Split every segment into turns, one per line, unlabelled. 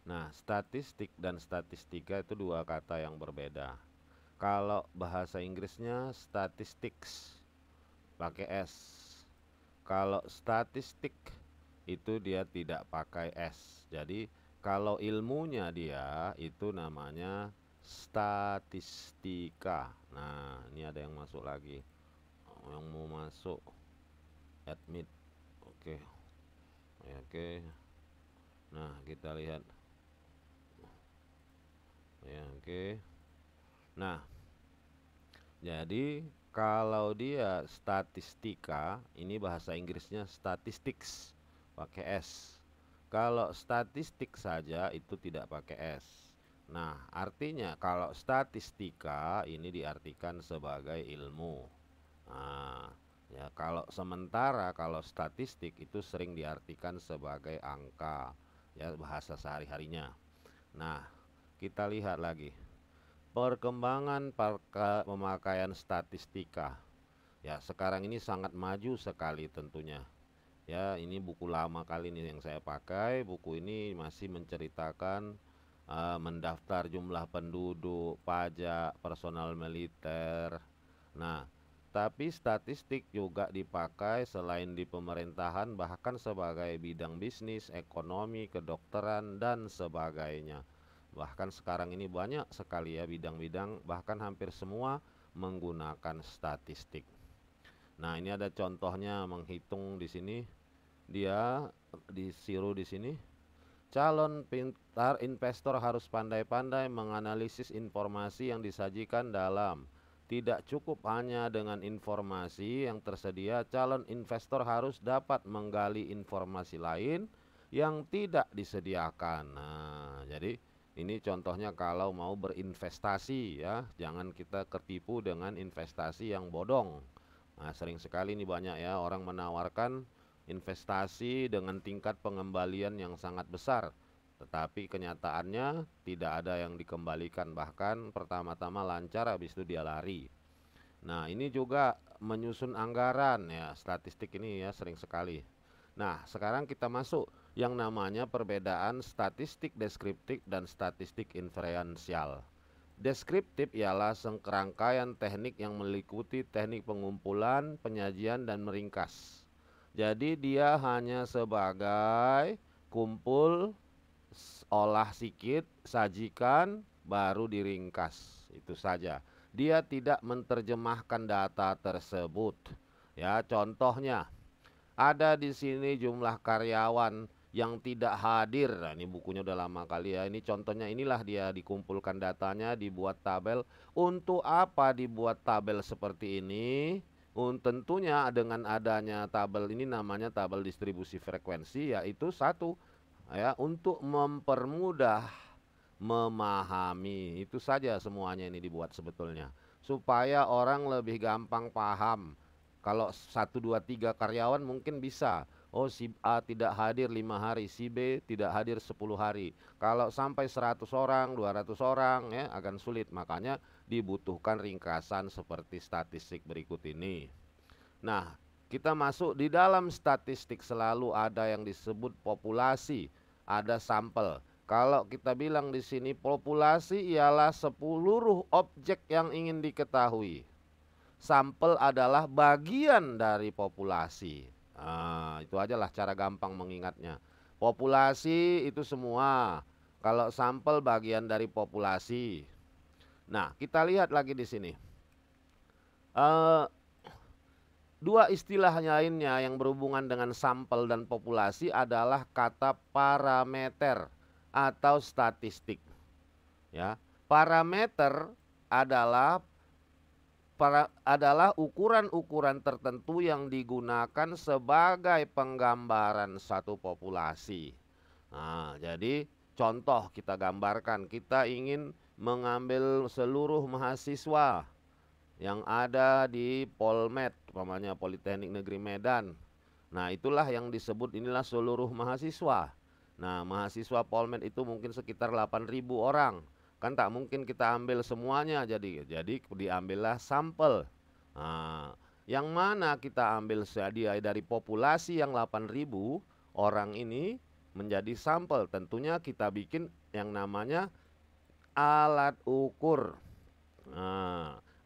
Nah, statistik dan statistika itu dua kata yang berbeda. Kalau bahasa Inggrisnya statistics pakai S. Kalau statistik itu dia tidak pakai S. Jadi kalau ilmunya dia itu namanya statistika. Nah, ini ada yang masuk lagi. Yang mau masuk admit. Oke. Oke. Nah, kita lihat. Ya, oke. Nah, jadi kalau dia statistika, ini bahasa Inggrisnya statistics pakai S. Kalau statistik saja itu tidak pakai S. Nah, artinya kalau statistika ini diartikan sebagai ilmu. Nah, ya kalau sementara kalau statistik itu sering diartikan sebagai angka, ya bahasa sehari-harinya. Nah, kita lihat lagi. Perkembangan pemakaian statistika. Ya, sekarang ini sangat maju sekali tentunya. Ya, ini buku lama kali ini yang saya pakai. Buku ini masih menceritakan mendaftar jumlah penduduk, pajak, personal militer. Nah, tapi statistik juga dipakai selain di pemerintahan bahkan sebagai bidang bisnis, ekonomi, kedokteran dan sebagainya. Bahkan sekarang ini banyak sekali ya bidang-bidang, bahkan hampir semua menggunakan statistik. Nah, ini ada contohnya menghitung di sini. Dia disuruh di sini. Calon pintar investor harus pandai-pandai menganalisis informasi yang disajikan dalam. Tidak cukup hanya dengan informasi yang tersedia, calon investor harus dapat menggali informasi lain yang tidak disediakan. Nah, jadi ini contohnya kalau mau berinvestasi ya, jangan kita ketipu dengan investasi yang bodong. Nah, sering sekali ini banyak ya orang menawarkan investasi dengan tingkat pengembalian yang sangat besar, tetapi kenyataannya tidak ada yang dikembalikan, bahkan pertama-tama lancar habis itu dia lari. Nah, ini juga menyusun anggaran ya, statistik ini ya sering sekali. Nah, sekarang kita masuk yang namanya perbedaan statistik deskriptif dan statistik inferensial. Deskriptif ialah serangkaian teknik yang meliputi teknik pengumpulan, penyajian, dan meringkas. Jadi dia hanya sebagai kumpul, olah sikit, sajikan, baru diringkas. Itu saja. Dia tidak menerjemahkan data tersebut. Ya, contohnya ada di sini jumlah karyawan yang tidak hadir. Nah, ini bukunya udah lama kali ya. Ini contohnya, inilah dia dikumpulkan datanya, dibuat tabel. Untuk apa dibuat tabel seperti ini? Tentunya dengan adanya tabel ini namanya tabel distribusi frekuensi, yaitu satu ya untuk mempermudah memahami. Itu saja semuanya ini dibuat sebetulnya supaya orang lebih gampang paham. Kalau 1, 2, 3 karyawan mungkin bisa. Oh, si A tidak hadir 5 hari, si B tidak hadir 10 hari. Kalau sampai 100 orang, 200 orang ya akan sulit. Makanya dibutuhkan ringkasan seperti statistik berikut ini. Nah, kita masuk di dalam statistik selalu ada yang disebut populasi, ada sampel. Kalau kita bilang di sini populasi ialah seluruh objek yang ingin diketahui. Sampel adalah bagian dari populasi. Nah, itu ajalah cara gampang mengingatnya. Populasi itu semua. Kalau sampel bagian dari populasi. Nah, kita lihat lagi di sini. Dua istilah lainnya yang berhubungan dengan sampel dan populasi adalah kata parameter atau statistik. Ya, parameter adalah ukuran-ukuran tertentu yang digunakan sebagai penggambaran satu populasi. Nah, jadi contoh kita gambarkan, kita ingin mengambil seluruh mahasiswa yang ada di Polmed, umpamanya Politeknik Negeri Medan. Nah, itulah yang disebut inilah seluruh mahasiswa. Nah, mahasiswa Polmed itu mungkin sekitar 8.000 orang. Kan tak mungkin kita ambil semuanya, jadi diambillah sampel. Nah, yang mana kita ambil dari populasi yang 8.000 orang ini, menjadi sampel. Tentunya kita bikin yang namanya alat ukur,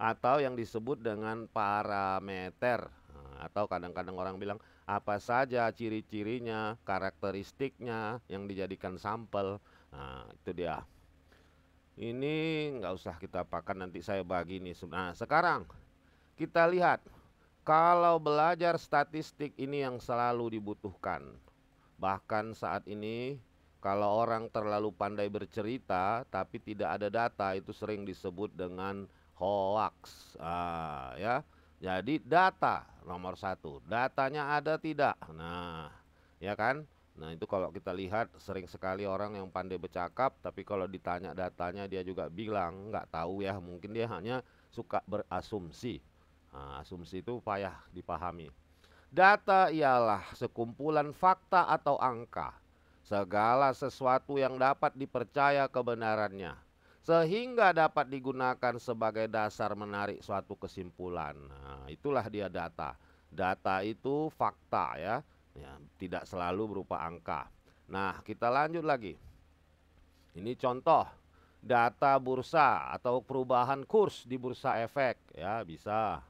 atau yang disebut dengan parameter. Atau kadang-kadang orang bilang apa saja ciri-cirinya, karakteristiknya yang dijadikan sampel. Nah, itu dia. Ini nggak usah kita pakan, nanti saya bagi nih. Nah, sekarang kita lihat, kalau belajar statistik ini yang selalu dibutuhkan. Bahkan saat ini kalau orang terlalu pandai bercerita tapi tidak ada data, itu sering disebut dengan hoax. Ya. Jadi data nomor satu, datanya ada tidak? Nah, ya kan? Nah, itu kalau kita lihat sering sekali orang yang pandai bercakap, tapi kalau ditanya datanya dia juga bilang nggak tahu ya, mungkin dia hanya suka berasumsi. Nah, asumsi itu payah dipahami. Data ialah sekumpulan fakta atau angka, segala sesuatu yang dapat dipercaya kebenarannya, sehingga dapat digunakan sebagai dasar menarik suatu kesimpulan. Nah, itulah dia data. Data itu fakta ya, tidak selalu berupa angka. Nah, kita lanjut lagi. Ini contoh data bursa atau perubahan kurs di bursa efek ya, bisa.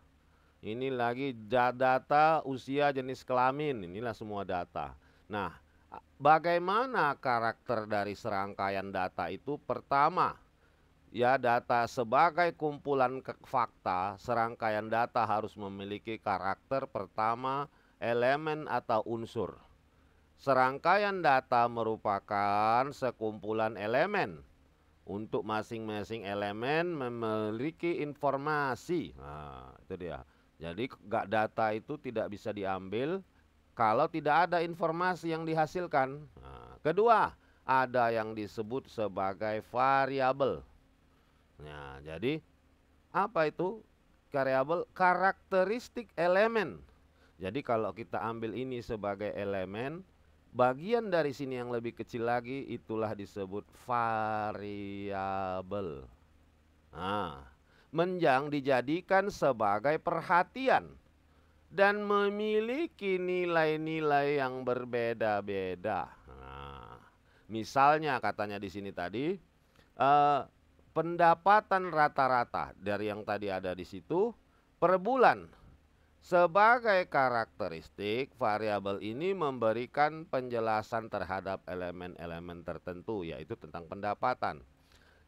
Ini lagi data usia, jenis kelamin, inilah semua data. Nah, bagaimana karakter dari serangkaian data itu? Pertama, ya, data sebagai kumpulan fakta, serangkaian data harus memiliki karakter. Pertama, elemen atau unsur. Serangkaian data merupakan sekumpulan elemen. Untuk masing-masing elemen memiliki informasi. Nah, itu dia. Jadi data itu tidak bisa diambil kalau tidak ada informasi yang dihasilkan. Nah, kedua, ada yang disebut sebagai variabel. Nah, jadi apa itu variabel? Karakteristik elemen. Jadi kalau kita ambil ini sebagai elemen, bagian dari sini yang lebih kecil lagi itulah disebut variabel. Nah, menjang dijadikan sebagai perhatian dan memiliki nilai-nilai yang berbeda-beda. Nah, misalnya katanya di sini tadi, pendapatan rata-rata dari yang tadi ada di situ per bulan. Sebagai karakteristik, variabel ini memberikan penjelasan terhadap elemen-elemen tertentu, yaitu tentang pendapatan.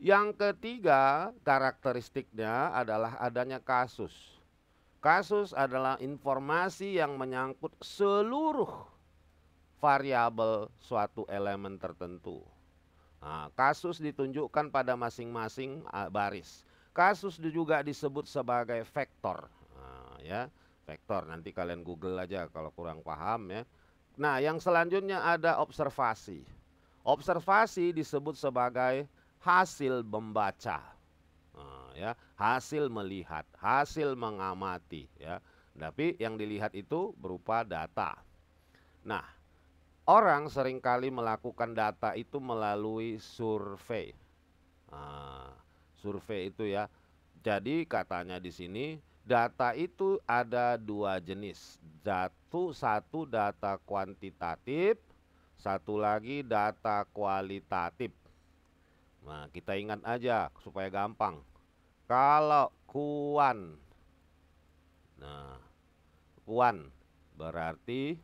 Yang ketiga, karakteristiknya adalah adanya kasus. Kasus adalah informasi yang menyangkut seluruh variabel suatu elemen tertentu. Nah, kasus ditunjukkan pada masing-masing baris. Kasus juga disebut sebagai vektor. Nah, ya, vektor. Nanti kalian Google aja kalau kurang paham ya. Nah, yang selanjutnya ada observasi. Observasi disebut sebagai hasil membaca, ya, hasil melihat, hasil mengamati ya. Tapi yang dilihat itu berupa data. Nah, orang seringkali melakukan data itu melalui survei. Survei itu ya. Jadi katanya di sini data itu ada dua jenis. Satu data kuantitatif, satu lagi data kualitatif. Nah, kita ingat aja supaya gampang. Kalau kuan, nah, kuan berarti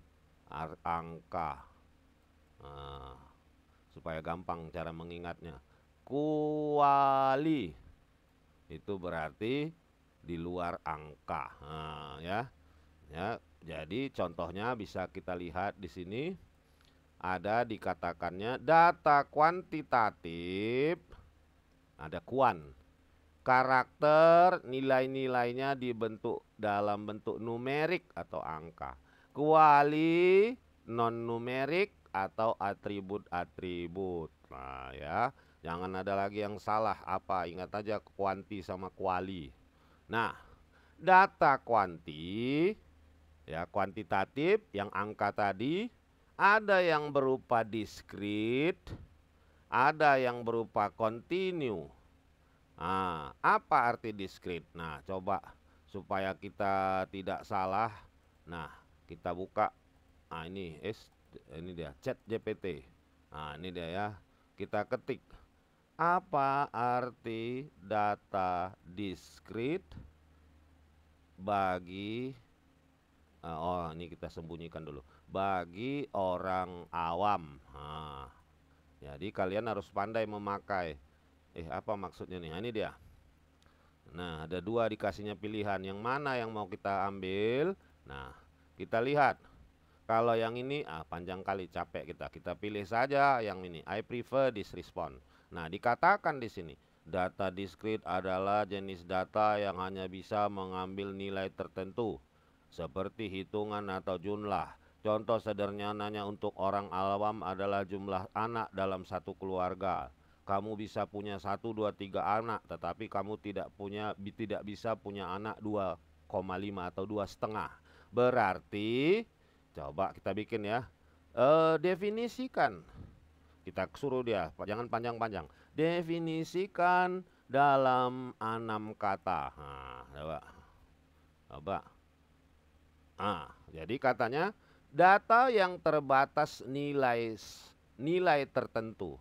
angka. Nah, supaya gampang cara mengingatnya. Kuali itu berarti di luar angka. Nah, ya. Jadi contohnya bisa kita lihat di sini. Ada dikatakannya data kuantitatif, ada kuan. Karakter nilai-nilainya dibentuk dalam bentuk numerik atau angka. Kuali non numerik atau atribut-atribut. Nah, ya, jangan ada lagi yang salah apa, ingat aja kuanti sama kuali. Nah, data kuanti ya, kuantitatif yang angka tadi, ada yang berupa diskrit, ada yang berupa kontinu. Nah, apa arti diskrit? Nah, coba supaya kita tidak salah. Nah, kita buka. Nah, ini dia ChatGPT. Nah, ini dia ya. Kita ketik. Apa arti data diskrit bagi oh, ini kita sembunyikan dulu. Bagi orang awam. Nah, jadi kalian harus pandai memakai. Apa maksudnya nih? Nah, ini dia. Nah, ada dua dikasihnya pilihan. Yang mana yang mau kita ambil? Nah, kita lihat. Kalau yang ini panjang kali, capek kita. Kita pilih saja yang ini. I prefer this response. Nah, dikatakan di sini, data diskrit adalah jenis data yang hanya bisa mengambil nilai tertentu, seperti hitungan atau jumlah. Contoh sederhananya untuk orang awam adalah jumlah anak dalam satu keluarga. Kamu bisa punya 1, 2, 3 anak, tetapi kamu tidak bisa punya anak 2,5 atau 2,5. Berarti coba kita bikin ya. Definisikan. Kita suruh dia, jangan panjang-panjang. Definisikan dalam 6 kata. Nah, coba. Coba. Jadi katanya data yang terbatas nilai tertentu.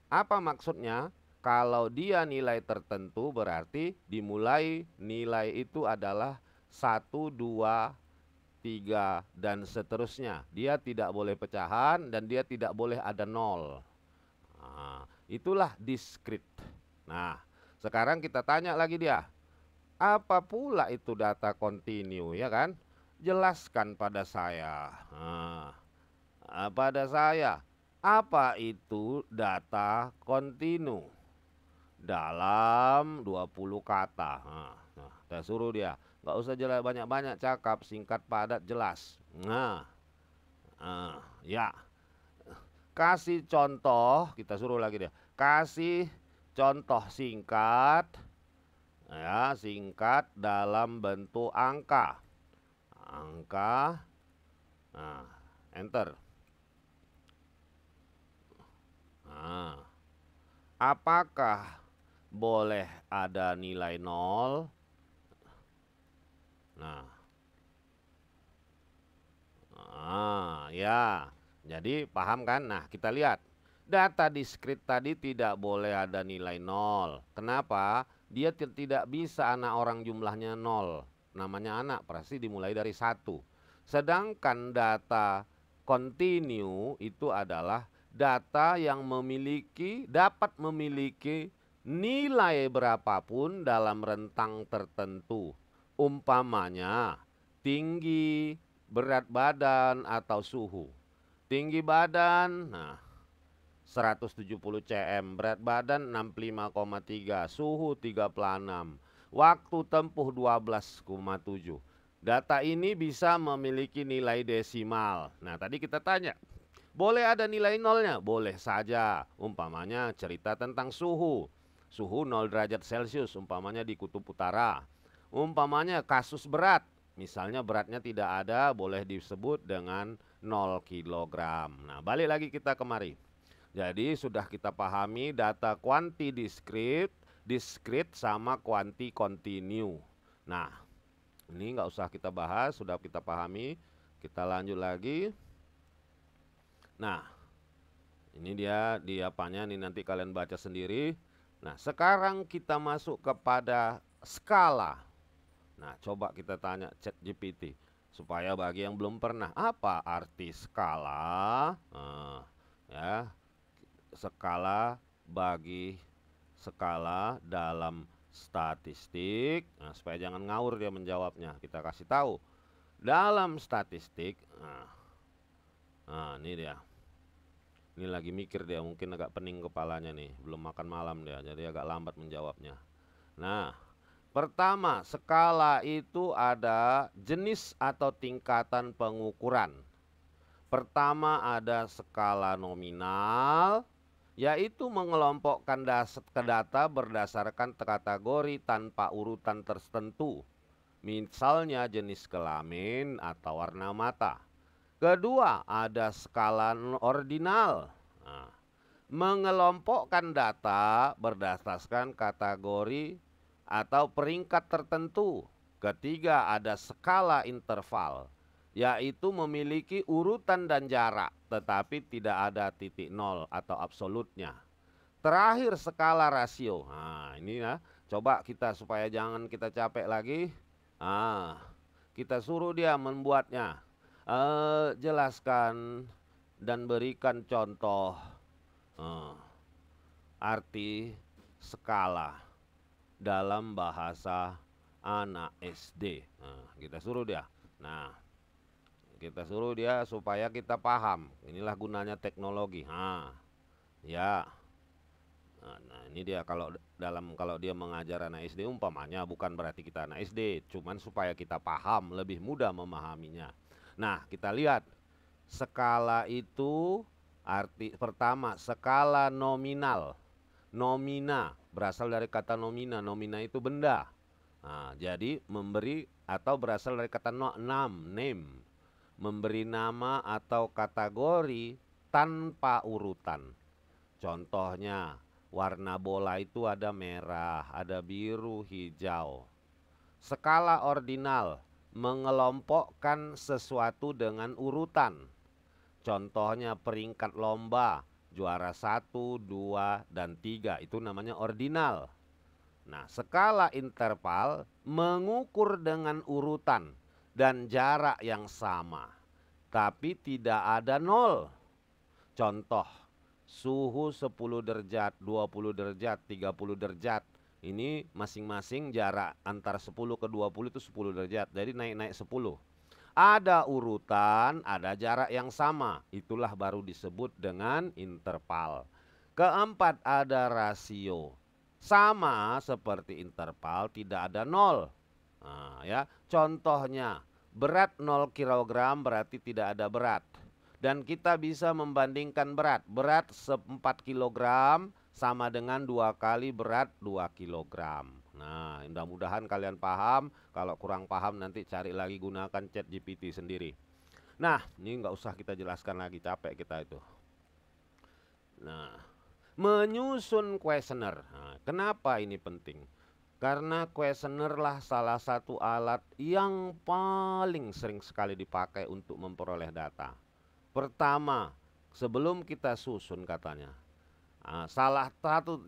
Apa maksudnya? Kalau dia nilai tertentu berarti dimulai nilai itu adalah 1, 2, 3 dan seterusnya. Dia tidak boleh pecahan dan dia tidak boleh ada 0. Nah, itulah diskrit. Nah, sekarang kita tanya lagi dia. Apa pula itu data kontinu, ya kan? Jelaskan pada saya. Pada saya, apa itu data kontinu? Dalam 20 kata. Nah, kita suruh dia. Nggak usah jelas banyak-banyak, cakap, singkat, padat, jelas. Ya. Kasih contoh, kita suruh lagi dia. Kasih contoh singkat. Ya, singkat dalam bentuk angka. Angka. Nah, enter. Nah, apakah boleh ada nilai 0? Ya. Jadi paham kan? Nah, kita lihat. Data diskrit tadi tidak boleh ada nilai 0. Kenapa? Dia tidak bisa anak orang jumlahnya 0. Namanya anak pasti dimulai dari 1. Sedangkan data kontinu itu adalah data yang dapat memiliki nilai berapapun dalam rentang tertentu. Umpamanya tinggi, berat badan, atau suhu. Tinggi badan, 170 cm, berat badan 65,3, suhu 36, waktu tempuh 12,7. Data ini bisa memiliki nilai desimal. Nah, tadi kita tanya, boleh ada nilai nolnya? Boleh saja. Umpamanya cerita tentang suhu. Suhu 0 derajat Celcius, umpamanya di kutub utara. Umpamanya kasus berat. Misalnya beratnya tidak ada, boleh disebut dengan 0 kg. Nah, balik lagi kita kemari. Jadi sudah kita pahami data kuanti diskrit sama kuanti kontinu. Nah, ini nggak usah kita bahas, sudah kita pahami. Kita lanjut lagi. Nah, ini dia di apanya, ini nanti kalian baca sendiri. Nah, sekarang kita masuk kepada skala. Nah, coba kita tanya ChatGPT supaya bagi yang belum pernah, apa arti skala? Ya, skala bagi skala dalam statistik. Nah, supaya jangan ngawur dia menjawabnya, kita kasih tahu. Dalam statistik, ini dia. Ini lagi mikir dia, mungkin agak pening kepalanya nih, belum makan malam dia, jadi agak lambat menjawabnya. Nah, pertama, skala itu ada jenis atau tingkatan pengukuran. Pertama ada skala nominal, yaitu mengelompokkan data berdasarkan kategori tanpa urutan tertentu. Misalnya jenis kelamin atau warna mata. Kedua, ada skala ordinal. Mengelompokkan data berdasarkan kategori atau peringkat tertentu. Ketiga, ada skala interval, yaitu memiliki urutan dan jarak, tetapi tidak ada titik nol atau absolutnya. Terakhir skala rasio. Nah, ini ya, coba kita supaya jangan kita capek lagi. Kita suruh dia membuatnya. Jelaskan dan berikan contoh arti skala dalam bahasa anak SD. Kita suruh dia. Nah, kita suruh dia supaya kita paham. Inilah gunanya teknologi. Ya. Nah, ini dia kalau dia mengajar anak SD umpamanya, bukan berarti kita anak SD, cuman supaya kita paham, lebih mudah memahaminya. Nah, kita lihat skala itu arti pertama, skala nominal. Nomina berasal dari kata nomina. Nomina itu benda. Nah, jadi memberi atau berasal dari kata name. Memberi nama atau kategori tanpa urutan. Contohnya, warna bola itu ada merah, ada biru, hijau. Skala ordinal, mengelompokkan sesuatu dengan urutan. Contohnya peringkat lomba, juara 1, 2, dan 3, itu namanya ordinal. Nah, skala interval mengukur dengan urutan dan jarak yang sama, tapi tidak ada nol. Contoh, suhu 10 derajat, 20 derajat, 30 derajat. Ini masing-masing jarak antara 10 ke 20 itu 10 derajat. Jadi naik-naik 10. Ada urutan, ada jarak yang sama. Itulah baru disebut dengan interval. Keempat, ada rasio. Sama seperti interval, tidak ada nol. Nah, ya, contohnya berat 0 kg berarti tidak ada berat. Dan kita bisa membandingkan berat. Berat 4 kg sama dengan 2 kali berat 2 kg. Nah, mudah-mudahan kalian paham. Kalau kurang paham nanti cari lagi, gunakan ChatGPT sendiri. Nah, ini nggak usah kita jelaskan lagi, capek kita itu. Nah, menyusun kuesioner. Nah, kenapa ini penting? Karena kuesioner lah salah satu alat yang paling sering sekali dipakai untuk memperoleh data. Pertama, sebelum kita susun katanya, salah satu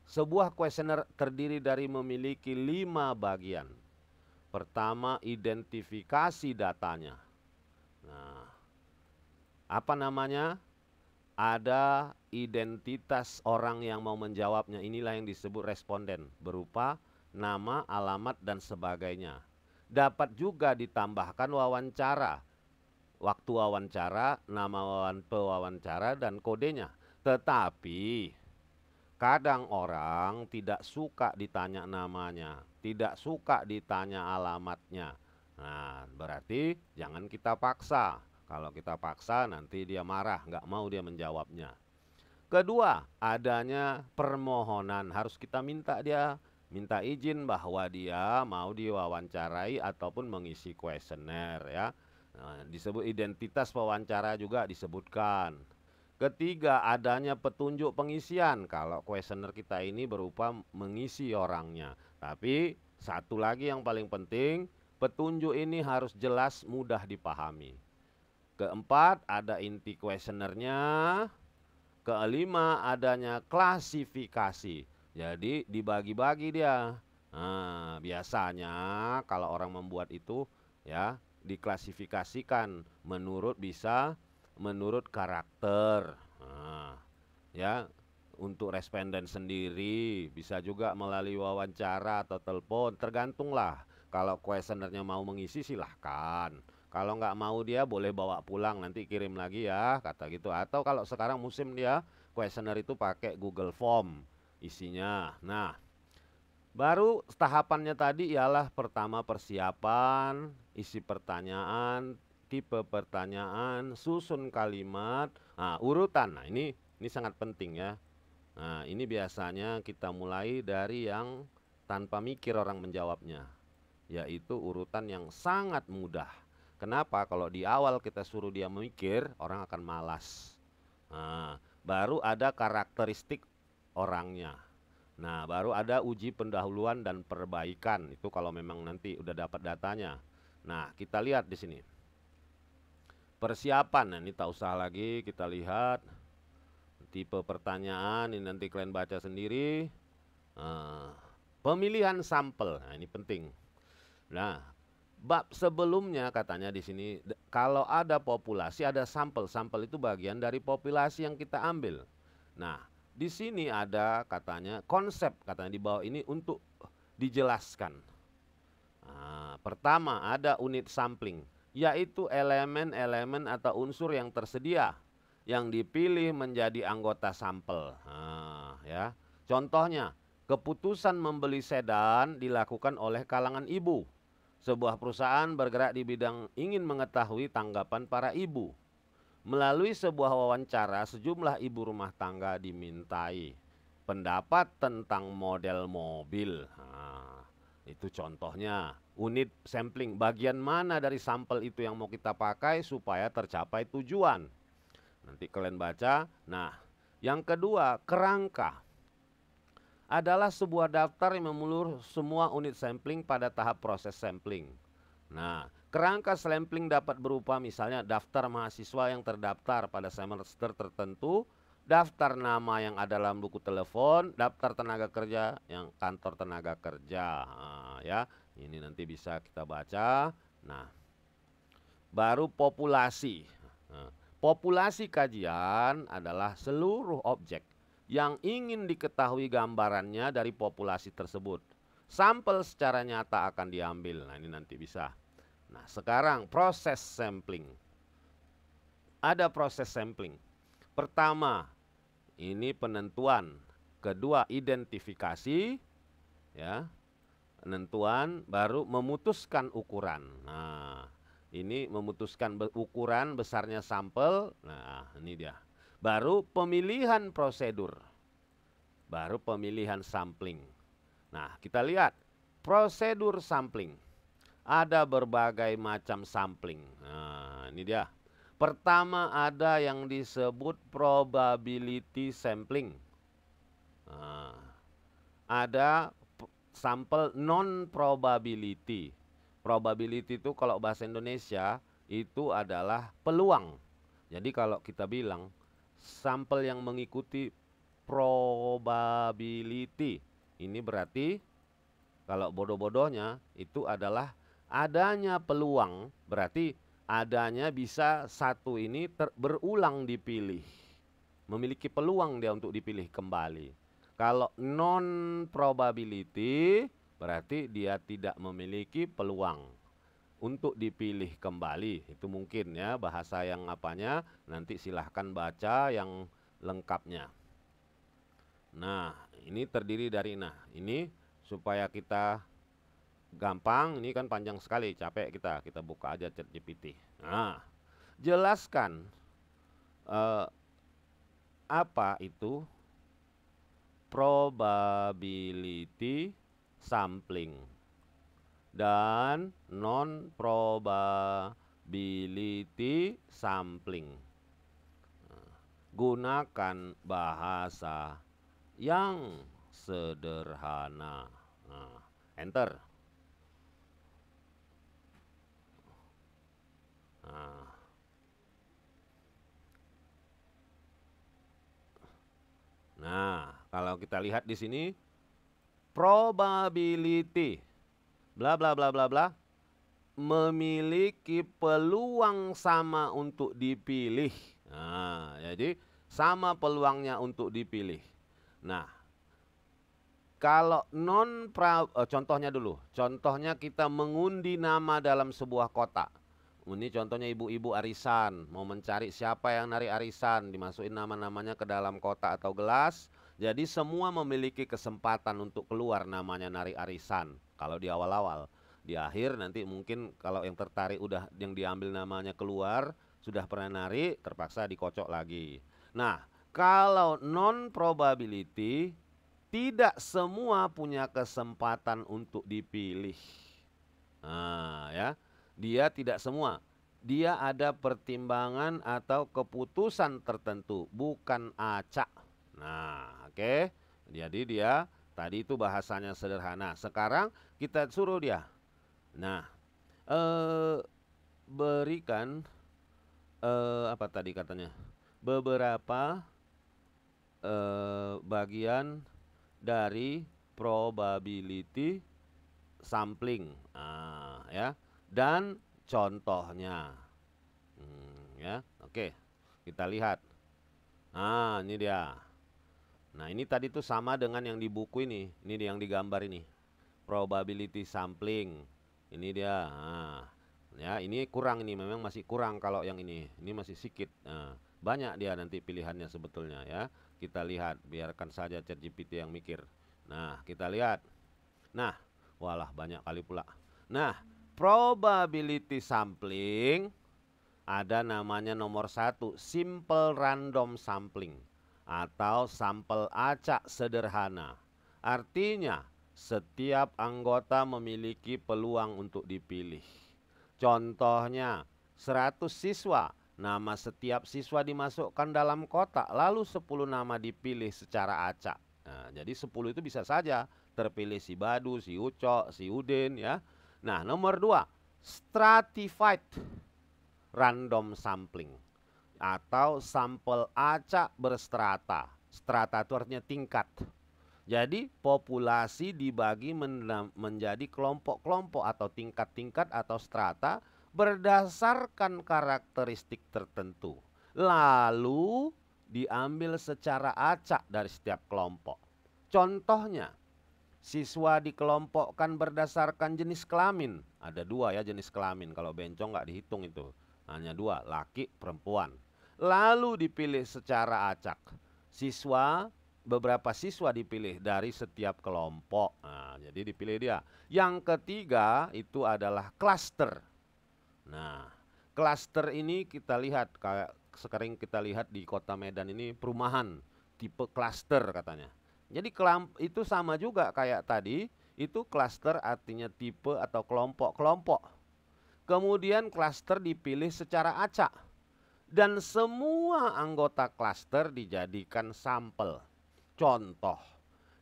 sebuah kuesioner terdiri dari memiliki 5 bagian. Pertama, identifikasi datanya. Nah, apa namanya? Ada identitas orang yang mau menjawabnya. Inilah yang disebut responden, berupa nama, alamat, dan sebagainya. Dapat juga ditambahkan wawancara. Waktu wawancara, nama pewawancara, dan kodenya. Tetapi kadang orang tidak suka ditanya namanya, tidak suka ditanya alamatnya. Nah, berarti jangan kita paksa. Kalau kita paksa nanti dia marah, nggak mau dia menjawabnya. Kedua, adanya permohonan. Harus kita minta izin bahwa dia mau diwawancarai ataupun mengisi kuesioner, ya. Nah, disebut identitas pewawancara juga disebutkan. Ketiga, adanya petunjuk pengisian. Kalau kuesioner kita ini berupa mengisi orangnya. Tapi satu lagi yang paling penting, petunjuk ini harus jelas, mudah dipahami. Keempat, ada inti kuesionernya. Kelima, adanya klasifikasi. Jadi dibagi-bagi dia. Nah, biasanya kalau orang membuat itu, ya, diklasifikasikan menurut karakter. Nah, ya, untuk responden sendiri bisa juga melalui wawancara atau telepon, tergantunglah. Kalau kuesionernya mau mengisi silahkan. Kalau nggak mau dia boleh bawa pulang, nanti kirim lagi ya, kata gitu. Atau kalau sekarang musim dia kuesioner itu pakai Google Form isinya. Nah, baru tahapannya tadi ialah pertama persiapan, isi pertanyaan, tipe pertanyaan, susun kalimat, urutan. Nah, ini sangat penting ya. Nah, ini biasanya kita mulai dari yang tanpa mikir orang menjawabnya, yaitu urutan yang sangat mudah. Kenapa? Kalau di awal kita suruh dia memikir, orang akan malas. Nah, baru ada karakteristik orangnya. Nah, baru ada uji pendahuluan dan perbaikan. Itu kalau memang nanti udah dapat datanya. Nah, kita lihat di sini. Persiapan, nah ini tak usah lagi kita lihat tipe pertanyaan, ini nanti kalian baca sendiri. Pemilihan sampel, nah ini penting. Nah, bab sebelumnya katanya di sini kalau ada populasi ada sampel, sampel itu bagian dari populasi yang kita ambil. Nah, di sini ada katanya konsep katanya di bawah ini untuk dijelaskan. Pertama ada unit sampling, yaitu elemen-elemen atau unsur yang tersedia yang dipilih menjadi anggota sampel. Ya. Contohnya, keputusan membeli sedan dilakukan oleh kalangan ibu. Sebuah perusahaan bergerak di bidang ingin mengetahui tanggapan para ibu. Melalui sebuah wawancara, sejumlah ibu rumah tangga dimintai pendapat tentang model mobil. Itu contohnya unit sampling, bagian mana dari sampel itu yang mau kita pakai supaya tercapai tujuan. Nanti kalian baca. Nah, yang kedua, kerangka adalah sebuah daftar yang memulur semua unit sampling pada tahap proses sampling. Nah, kerangka sampling dapat berupa misalnya daftar mahasiswa yang terdaftar pada semester tertentu, daftar nama yang ada dalam buku telepon, daftar tenaga kerja yang kantor tenaga kerja. Ya, ini nanti bisa kita baca. Nah, baru populasi. Populasi kajian adalah seluruh objek yang ingin diketahui gambarannya dari populasi tersebut. Sampel secara nyata akan diambil. Nah, ini nanti bisa. Nah, sekarang proses sampling. Ada proses sampling. Pertama, ini penentuan. Kedua, identifikasi. Ya. Penentuan, baru memutuskan ukuran. Nah, ini memutuskan ukuran besarnya sampel. Nah, ini dia. Baru pemilihan prosedur. Baru pemilihan sampling. Nah, kita lihat prosedur sampling. Ada berbagai macam sampling. Nah, ini dia. Pertama ada yang disebut probability sampling. Nah, ada sampel non probability. Probability itu kalau bahasa Indonesia itu adalah peluang. Jadi kalau kita bilang sampel yang mengikuti probability, ini berarti kalau bodoh-bodohnya itu adalah adanya peluang, berarti adanya bisa satu ini berulang dipilih. Memiliki peluang dia untuk dipilih kembali. Kalau non probability berarti dia tidak memiliki peluang untuk dipilih kembali. Itu mungkin ya bahasa yang apanya, nanti silahkan baca yang lengkapnya. Nah, ini terdiri dari ini supaya kita gampang, ini kan panjang sekali, capek kita buka aja ChatGPT. Nah, jelaskan apa itu probability sampling dan non probability sampling. Gunakan bahasa yang sederhana. Enter. Nah, kalau kita lihat di sini probability bla bla bla bla bla memiliki peluang sama untuk dipilih. Nah, jadi sama peluangnya untuk dipilih. Nah, kalau contohnya dulu. Contohnya kita mengundi nama dalam sebuah kotak. Ini contohnya ibu-ibu arisan, mau mencari siapa yang nari arisan, dimasukin nama-namanya ke dalam kotak atau gelas. Jadi semua memiliki kesempatan untuk keluar namanya nari arisan. Kalau di awal-awal, di akhir nanti mungkin kalau yang tertarik udah yang diambil namanya keluar, sudah pernah nari, terpaksa dikocok lagi. Nah, kalau non probability tidak semua punya kesempatan untuk dipilih. Nah, ya. Dia tidak semua. Dia ada pertimbangan atau keputusan tertentu, bukan acak. Nah, oke. Jadi dia tadi itu bahasanya sederhana. Sekarang kita suruh dia. Nah, berikan apa tadi katanya? Beberapa bagian dari probability sampling. Ya. Dan contohnya. Ya. Oke. Kita lihat. Ini dia. Nah, ini tadi tuh sama dengan yang di buku ini. Ini yang digambar ini. Probability sampling. Ini dia. Ya, ini kurang ini, memang masih kurang kalau yang ini. Ini masih sedikit. Banyak dia nanti pilihannya sebetulnya ya. Kita lihat, biarkan saja ChatGPT yang mikir. Nah, kita lihat. Nah, walah banyak kali pula. Nah, probability sampling ada namanya nomor 1, simple random sampling atau sampel acak sederhana. Artinya, setiap anggota memiliki peluang untuk dipilih. Contohnya, 100 siswa, nama setiap siswa dimasukkan dalam kotak, lalu 10 nama dipilih secara acak. Nah, jadi 10 itu bisa saja terpilih si Badu, si Ucok, si Udin ya. Nah, nomor 2, stratified random sampling atau sampel acak berstrata. Strata itu artinya tingkat. Jadi populasi dibagi menjadi kelompok-kelompok atau tingkat-tingkat atau strata berdasarkan karakteristik tertentu. Lalu diambil secara acak dari setiap kelompok. Contohnya, siswa dikelompokkan berdasarkan jenis kelamin. Ada 2 ya jenis kelamin. Kalau bencong nggak dihitung itu. Hanya 2, laki, perempuan. Lalu dipilih secara acak. Beberapa siswa dipilih dari setiap kelompok. Nah, jadi dipilih dia. Yang ketiga itu adalah klaster. Nah, klaster ini kita lihat kayak sekarang kita lihat di Kota Medan ini perumahan tipe klaster katanya. Jadi itu sama juga kayak tadi, itu klaster artinya tipe atau kelompok-kelompok. Kemudian klaster dipilih secara acak. Dan semua anggota klaster dijadikan sampel. Contoh,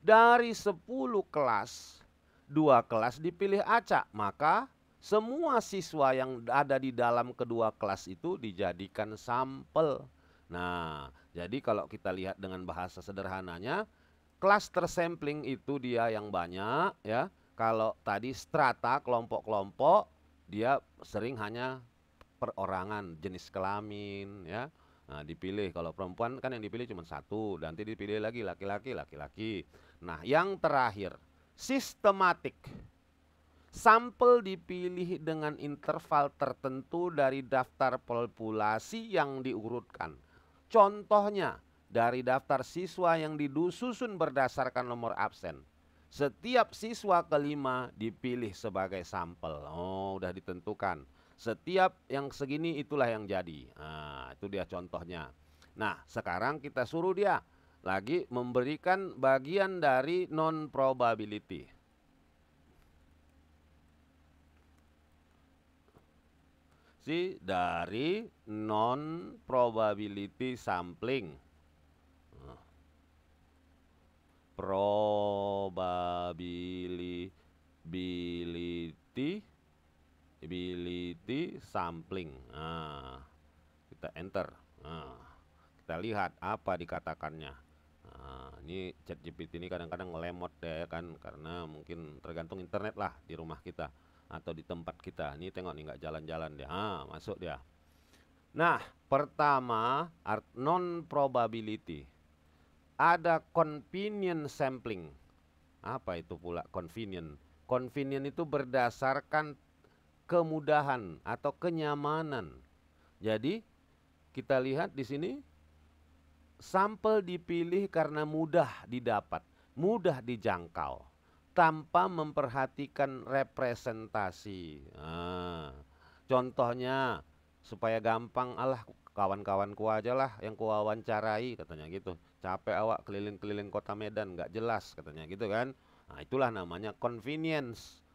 dari 10 kelas, 2 kelas dipilih acak, maka semua siswa yang ada di dalam kedua kelas itu dijadikan sampel. Nah, jadi kalau kita lihat dengan bahasa sederhananya, cluster sampling itu dia yang banyak ya. Kalau tadi strata kelompok-kelompok, dia sering hanya perorangan, jenis kelamin ya. Nah, dipilih. Kalau perempuan kan yang dipilih cuma 1, nanti dipilih lagi laki-laki. Nah, yang terakhir, sistematik. Sampel dipilih dengan interval tertentu dari daftar populasi yang diurutkan. Contohnya, dari daftar siswa yang disusun berdasarkan nomor absen. Setiap siswa kelima dipilih sebagai sampel. Oh, udah ditentukan. Setiap yang segini itulah yang jadi. Nah, itu dia contohnya. Nah, sekarang kita suruh dia lagi memberikan bagian dari non-probability. Dari non-probability sampling. Probability sampling. Nah, kita enter. Nah, kita lihat apa dikatakannya. Nah, ini ChatGPT ini kadang-kadang ngelemot deh kan, karena mungkin tergantung internet lah di rumah kita atau di tempat kita. Ini tengok nih nggak jalan-jalan dia. Masuk dia. Nah, pertama non probability. Ada convenient sampling. Apa itu pula convenient? Convenient itu berdasarkan kemudahan atau kenyamanan. Jadi kita lihat di sini sampel dipilih karena mudah didapat, mudah dijangkau, tanpa memperhatikan representasi. Contohnya supaya gampang, kawan-kawanku aja lah yang kuwawancarai katanya gitu. Capek awak keliling-keliling kota Medan nggak jelas katanya gitu kan. Nah, itulah namanya convenience.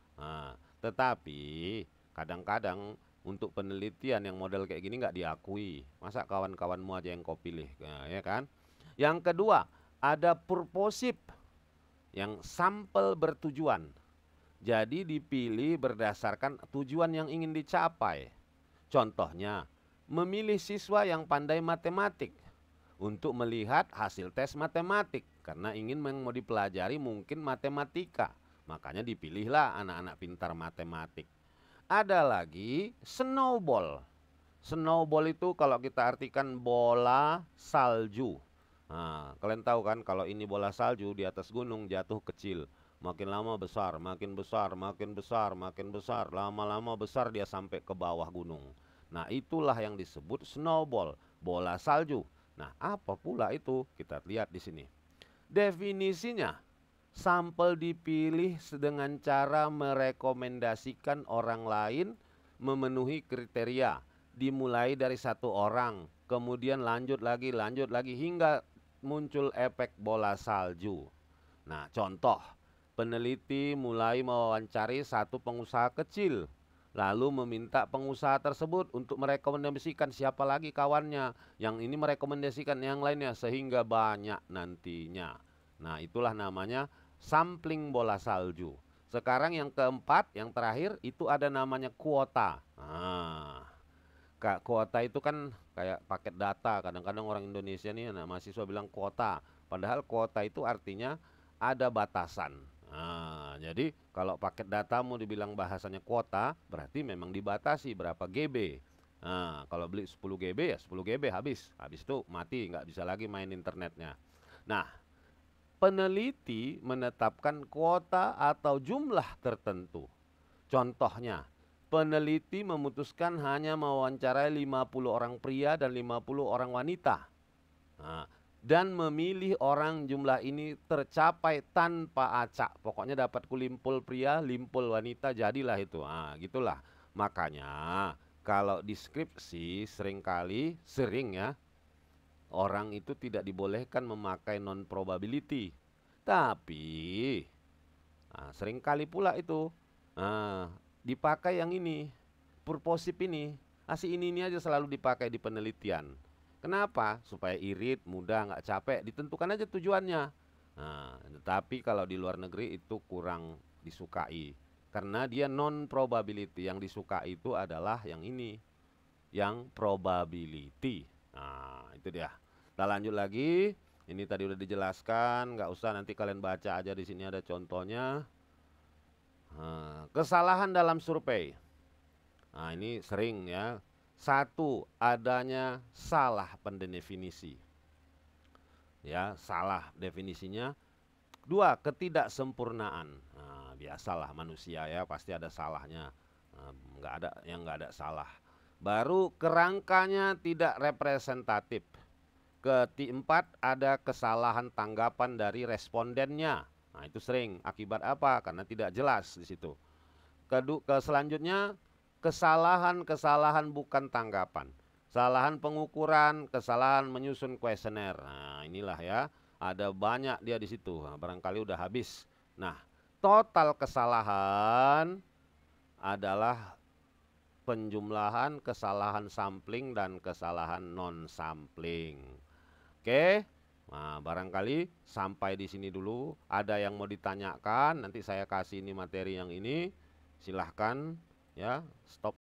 Tetapi kadang-kadang untuk penelitian yang model kayak gini nggak diakui. Masa kawan-kawanmu aja yang kau pilih, ya kan? Yang kedua, ada purposive, yang sampel bertujuan. Jadi dipilih berdasarkan tujuan yang ingin dicapai. Contohnya, memilih siswa yang pandai matematik untuk melihat hasil tes matematik karena ingin mau dipelajari mungkin matematika. Makanya dipilihlah anak-anak pintar matematik. Ada lagi snowball. Snowball itu kalau kita artikan bola salju. Nah, kalian tahu kan kalau ini bola salju di atas gunung jatuh kecil. Makin lama besar, makin besar, makin besar, makin besar. Lama-lama besar dia sampai ke bawah gunung. Nah, itulah yang disebut snowball, bola salju. Nah, apa pula itu? Kita lihat di sini. Definisinya, sampel dipilih dengan cara merekomendasikan orang lain memenuhi kriteria. Dimulai dari satu orang, kemudian lanjut lagi hingga muncul efek bola salju. Nah, contoh, peneliti mulai mewawancari satu pengusaha kecil, lalu meminta pengusaha tersebut untuk merekomendasikan siapa lagi kawannya, yang ini merekomendasikan yang lainnya sehingga banyak nantinya. Nah, itulah namanya sampling bola salju. Sekarang yang keempat, yang terakhir itu ada namanya kuota. Nah, kuota itu kan kayak paket data. Kadang-kadang orang Indonesia nih, anak mahasiswa bilang kuota. Padahal kuota itu artinya ada batasan. Nah, jadi kalau paket datamu dibilang bahasanya kuota, berarti memang dibatasi berapa GB. Nah, kalau beli 10 GB ya 10 GB habis. Habis itu mati, nggak bisa lagi main internetnya. Nah, peneliti menetapkan kuota atau jumlah tertentu. Contohnya, peneliti memutuskan hanya mewawancarai 50 orang pria dan 50 orang wanita. Nah, dan memilih orang jumlah ini tercapai tanpa acak. Pokoknya dapat kulimpul pria, limpul wanita, jadilah itu. Nah, gitulah. Makanya kalau di skripsi sering ya, orang itu tidak dibolehkan memakai non probability. Tapi seringkali pula itu dipakai yang ini, purposive ini. Ini aja selalu dipakai di penelitian. Kenapa? Supaya irit, mudah, nggak capek. Ditentukan aja tujuannya. Nah, tetapi kalau di luar negeri itu kurang disukai. Karena dia non probability. Yang disukai itu adalah yang ini, yang probability. Nah, itu dia. Kita lanjut lagi. Ini tadi udah dijelaskan, nggak usah nanti kalian baca aja, di sini ada contohnya. Kesalahan dalam survei. Nah, ini sering ya. Satu, adanya salah pendefinisi. Ya, salah definisinya. Dua, ketidaksempurnaan. Nah, biasalah manusia ya, pasti ada salahnya. Nggak ada yang nggak ada salah. Baru kerangkanya tidak representatif. Keempat, ada kesalahan tanggapan dari respondennya. Nah, itu sering. Akibat apa? Karena tidak jelas di situ. Selanjutnya, kesalahan bukan tanggapan. Kesalahan pengukuran, kesalahan menyusun kuesioner. Nah, inilah ya. Ada banyak dia di situ. Nah, barangkali udah habis. Nah, total kesalahan adalah penjumlahan kesalahan sampling dan kesalahan non sampling. Oke. Nah, barangkali sampai di sini dulu. Ada yang mau ditanyakan, nanti saya kasih ini materi yang ini. Silahkan ya, stop.